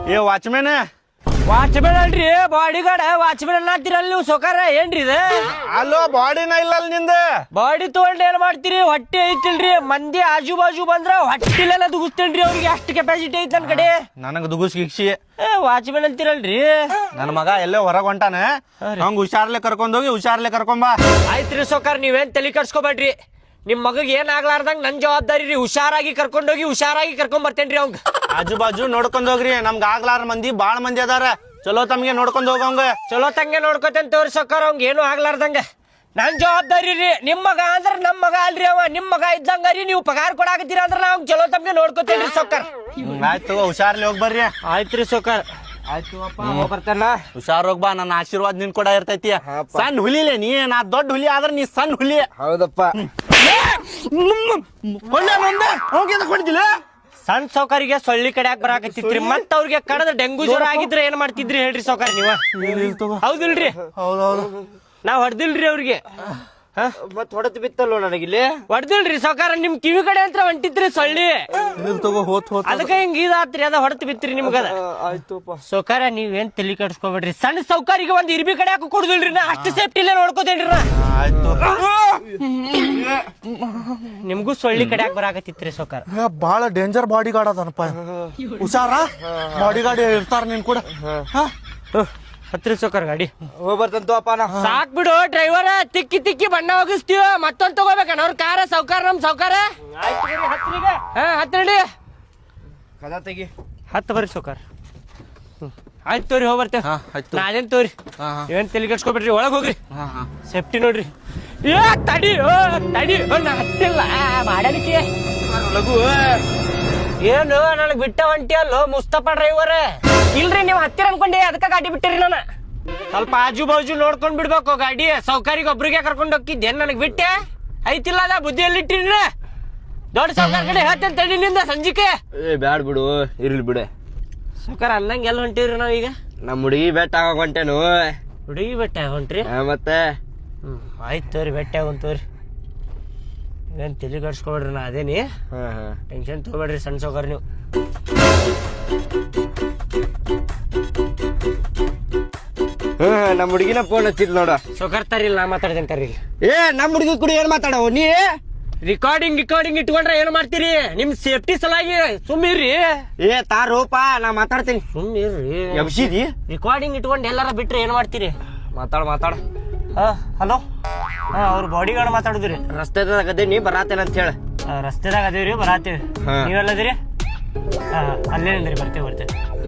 ಏ ವಾಚ್ಮ್ಯಾನ್ ಅಲ್ರಿ body guard watchmen ಅನ್ನತ್ತೀರಲ್ಲ ನೀವು ಸೊಕಾರ ಏನ್ರಿ ಇದು ಅಲ್ಲೋ ಬಾಡಿನ ಇಲ್ಲಲ್ ನಿಂದ ಬಾಡಿ ತಗೊಂಡ್ ಏನ್ ಮಾಡ್ತೀರಿ ಹೊಟ್ಟೆ ಐತಿಲ್ರಿ ಮಂದಿ ಆಜು ಬಾಜು ಬಂದ್ರ ಹೊಟ್ಟಿಲೆಲ್ಲ ದುಗಿಸ್ತೇನ್ರಿ ಅವ್ರಿಗೆ ಅಷ್ಟು ಕೆಪಾಸಿಟಿ ಐತಿ ನನ್ ಕಡೆ ನನಗ್ ದುಗುಸ್ ಗಿಕ್ಸಿ ವಾಚ್ಮೆನ್ ಅಂತೀರಲ್ರಿ ನನ್ ಮಗ ಎಲ್ಲೋ ಹೊರಗ್ ಹೊಂಟಾನ ಹಂಗ ಹುಷಾರ್ಲೆ ಕರ್ಕೊಂಡೋಗಿ ಹುಷಾರ್ಲೆ ಕರ್ಕೊಂಬಾ ಆಯ್ತ್ರಿ ಸೊಕಾರ ನೀವೇನ್ ತಲೆ ಕಟ್ಸ್ಕೊಬೇಡ್ರಿ ನಿಮ್ ಮಗಗ್ ಏನ್ ಆಗ್ಲಾರ್ದಂಗ ನನ್ ಜವಾಬ್ದಾರಿ ರೀ ಹುಷಾರಾಗಿ ಕರ್ಕೊಂಡೋಗಿ ಹುಷಾರಾಗಿ ಕರ್ಕೊಂಡ್ ಬರ್ತೇನ್ರಿ ಅವಂಗ ಆಜು ಬಾಜು ನೋಡ್ಕೊಂಡ್ ಹೋಗ್ರಿ ನಮ್ಗ ಆಗ್ಲಾರ ಮಂದಿ ಬಾಳ ಮಂದಿ ಅದಾರ ಚಲೋ ತಮ್ಗೆ ನೋಡ್ಕೊಂಡ್ ಹೋಗಂಗ ಚಲೋ ತಂಗೆ ನೋಡ್ಕೊತೇನ್ ತೋರಿ ಸೊಕಾರ ಅವಂಗ ಏನು ಆಗ್ಲಾರ್ದಂಗ ನನ್ ಜವಾಬ್ದಾರಿ ರೀ ನಿಮ್ ಮಗ ಅಂದ್ರ ನಮ್ ಮಗ ಅಲ್ರಿ ಅವ ನಿಮ್ ಮಗ ಇದ್ದಂಗ ರೀ ನೀವು ಪಗಾರ ಕೊಡಾಕತ್ತೀರ ಅಂದ್ರ ನಾವ್ ಚಲೋ ತಮ್ಗೆ ನೋಡ್ಕೊತೇನ್ರಿ ಸೊಕಾರ ಆಯ್ತು ಹುಷಾರ್ಲಿ ಹೋಗ್ ಬರ್ರಿ ಆಯ್ತ್ರಿ ಸೊಕಾರ ಆಯ್ತು ಬರ್ತಾನ ಹುಷಾರ್ ಹೋಗ್ ಬಾ ನನ್ನ ಆಶೀರ್ವಾದ ನಿನ್ ಕೂಡ ಇರ್ತೈತಿ ಸಣ್ಣ ಹುಲಿಲೆ ನೀ ನಾ ದೊಡ್ಡ ಹುಲಿ ಆದ್ರ ನೀ ಸಣ್ಣ ಹುಲಿ ಹೌದಪ್ಪ ಕೊಂಡಿಲ್ಲ ಸಣ್ಣ ಸೌಕರ್ಯ ಸೊಳ್ಳಿ ಕಡ್ಯಾಕ್ ಬರಾಕತ್ತಿತ್ರಿ ಮತ್ತ ಅವ್ರಿಗೆ ಕಡದ ಡೆಂಗು ಜ್ವರ ಆಗಿದ್ರೆ ಏನ್ ಮಾಡ್ತಿದ್ರಿ ಹೇಳ್ರಿ ಸೌಕರ್ ನೀವ ಹೌದಿಲ್ರಿ ಹೌದೌದು ನಾವ್ ಹೊಡ್ದಿಲ್ರಿ ಅವ್ರಿಗೆ ಮತ್ ಹೊಡೆದ್ ಬಿತ್ತಲ್ಲೋ ನನಗಿಲ್ಲಿ ಹೊಡ್ದಿಲ್ರಿ ಸೌಕಾರ ನಿಮ್ ಕಿವಿ ಕಡೆ ಅಂತ ಹೊಂಟಿದ್ರಿ ಸೊಳ್ಳಿ ತಗೋ ಹೋತ್ ಅದಕ್ಕ ಹಿಂಗ ಇದಾತ್ರಿ ಅದ ಹೊಡೆದ್ ಬಿತ್ರಿ ನಿಮ್ಗದ ಆಯ್ತುಪ್ಪ ಸೌಕಾರ ನೀವೇನ್ ತಲಿ ಕಟ್ಸ್ಕೊಬೇಡ್ರಿ ಸಣ್ಣ ಸೌಕರ್ಯ ಒಂದ್ ಇರ್ಬಿ ಕಡೆ ಹಾಕಿ ಕೊಡುದಿಲ್ರಿ ನಾ ಅಷ್ಟು ಸೇಫ್ಟಿಲೇ ನೋಡ್ಕೋತೇನ್ರಿ ನಾ ಆಯ್ತು ನಿಮ್ಗೂ ಸೊಳ್ಳಿ ಕಡೆ ಹಾಕಿ ಬರಾಕತ್ತಿತ್ರಿ ಸೌಕಾರ ಬಾಳ ಡೇಂಜರ್ ಬಾಡಿ ಗಾರ್ಡ್ ಅದನಪ್ಪ ಹುಷಾರ ಬಾಡಿ ಗಾರ್ಡ್ ಇರ್ತಾರ ನಿನ್ ಕೂಡ ಹತ್ರಿ ಸೌಕರ್ ಗಾಡಿ ಹೋಗ್ ಬರ್ತಂತು ಅಪ್ಪ ನಾ ಸಾಕ್ ಬಿಡು ಡ್ರೈವರ್ ತಿಕ್ಕಿ ತಿಕ್ಕಿ ಬಣ್ಣ ಹೋಗಿಸ್ತೀವ ಮತ್ತೊಂದ್ ತಗೋಬೇಕಣ್ಣ ಅವ್ರ ಕಾರ ಸೌಕಾರ ನಮ್ ಸೌಕಾರ ಹತ್ತಿ ಕದ ತೆಗಿ ಹತ್ತು ಬರ್ರಿ ಸೌಕಾರ ಆಯ್ತು ತೋರಿ ಹೋಗಿ ಬರ್ತೇವೆ ನಾ ಅದೇನ್ ತೋರಿ ಏನ್ ತಲೆ ಕೆಡ್ಸ್ಕೊಬಿಡ್ರಿ ಒಳಗ್ ಹೋಗ್ರಿ ಸೇಫ್ಟಿ ನೋಡ್ರಿ ಏ ತಡಿ ತಡಿ ನಾ ಹತ್ತಿಲ್ಲ ಮಾಡಲಿಕ್ಕೆ ಲಘು ಏನು ನನಗ್ ಬಿಟ್ಟ ಹೊಂಟಿ ಅಲ್ಲೋ ಮುಸ್ತಫಾ ಡ್ರೈವರ್ ಇಲ್ರಿ ನೀವು ಹತ್ತಿರ ಅನ್ಕೊಂಡೆ ಅದಕ್ಕ ಗಾಡಿ ಬಿಟ್ಟಿರಿ ನಾನು ಸ್ವಲ್ಪ ಆಜು ಬಾಜು ನೋಡ್ಕೊಂಡ್ ಬಿಡ್ಬೇಕು ಗಾಡಿ ಸೌಕರ್ಯಗೆ ಒಬ್ರಿಗೆ ಕರ್ಕೊಂಡ್ ಹೋಗಿದ್ದೇನ್ ನನಗ್ ಬಿಟ್ಟೆ ಐತಿಲ್ಲ ಅದ ಬುದ್ಧಿಯಲ್ಲಿ ಇಟ್ಟಿರಿ ದೊಡ್ಡ ಸೌಕರ್ ಕಡೆ ಹೇಳ್ತೇನೆ ತಡಿ ನಿಂದ ಸಂಜಿಕೆ ಬ್ಯಾಡ್ ಬಿಡು ಇರ್ಲಿ ಬಿಡು ಸೌಕರ್ ಅನ್ನಂಗೆ ಎಲ್ಲ ಹೊಂಟಿವ್ರಿ ನಾವೀಗ ನಮ್ಮ ಹುಡುಗಿ ಬೆಟ್ಟ ಆಗಾಕ ಹೊಂಟೇನು ಹುಡುಗಿ ಬೆಟ್ಟ ಹೊಂಟ್ರಿ ಮತ್ತೆ ಆಯ್ತು ತೋರಿ ಬೆಟ್ಟ ಆಗೋನ್ ತೋರಿ ಏನ್ ತಲೆ ಕಟ್ಸ್ಕೊಬೇಡ್ರಿ ನಾ ಅದೇನಿ ಟೆನ್ಷನ್ ತಗೋಬೇಡ್ರಿ ಸಣ್ಣ ಸೌಕರ್ ನೀವು ನಮ್ಮ ಹುಡುಗಿನ ಫೋನ್ ಹಚ್ಚಿದ್ ನೋಡ ಸೌಕರ್ ತರಿಲ್ಲ ನಾ ಮಾತಾಡ್ತೇನೆ ತರಿಲ್ಲ ನಮ್ಮ ಹುಡುಗಿ ಕೂಡ ಏನ್ ಮಾತಾಡವ ನೀ ರಿಕಾರ್ಡಿಂಗ್ ಇಟ್ಕೊಂಡ್ರೆ ಏನ್ ಮಾಡ್ತೀರಿ ನಿಮ್ ಸೇಫ್ಟಿ ಸಲಾಗಿ ಸುಮ್ಮಿರ್ರಿ ತಾರೋಪ ನಾ ಮಾತಾಡ್ತೀನಿ ಸುಮ್ಮಿರ್ರಿ ಎಬ್ಸಿದಿ ರಿಕಾರ್ಡಿಂಗ್ ಇಟ್ಕೊಂಡು ಎಲ್ಲಾರ ಬಿಟ್ರೆ ಏನ್ ಮಾಡ್ತೀರಿ ಮಾತಾಡ ಹಲೋ ಅವ್ರ ಬಾಡಿ ಗಾರ್ಡ್ ಮಾತಾಡುದ್ರಿ ರಸ್ತೆದಾಗ ಅದೇ ನೀ ಬರಾತೇನ ಅಂತ ಹೇಳ ರಸ್ತೆದಾಗ ಅದೇವ್ರಿ ಬರಾತೀವಿ ನೀವೆಲ್ಲದಿರಿ ಅಲ್ಲೇ ಬರ್ತೇವೆ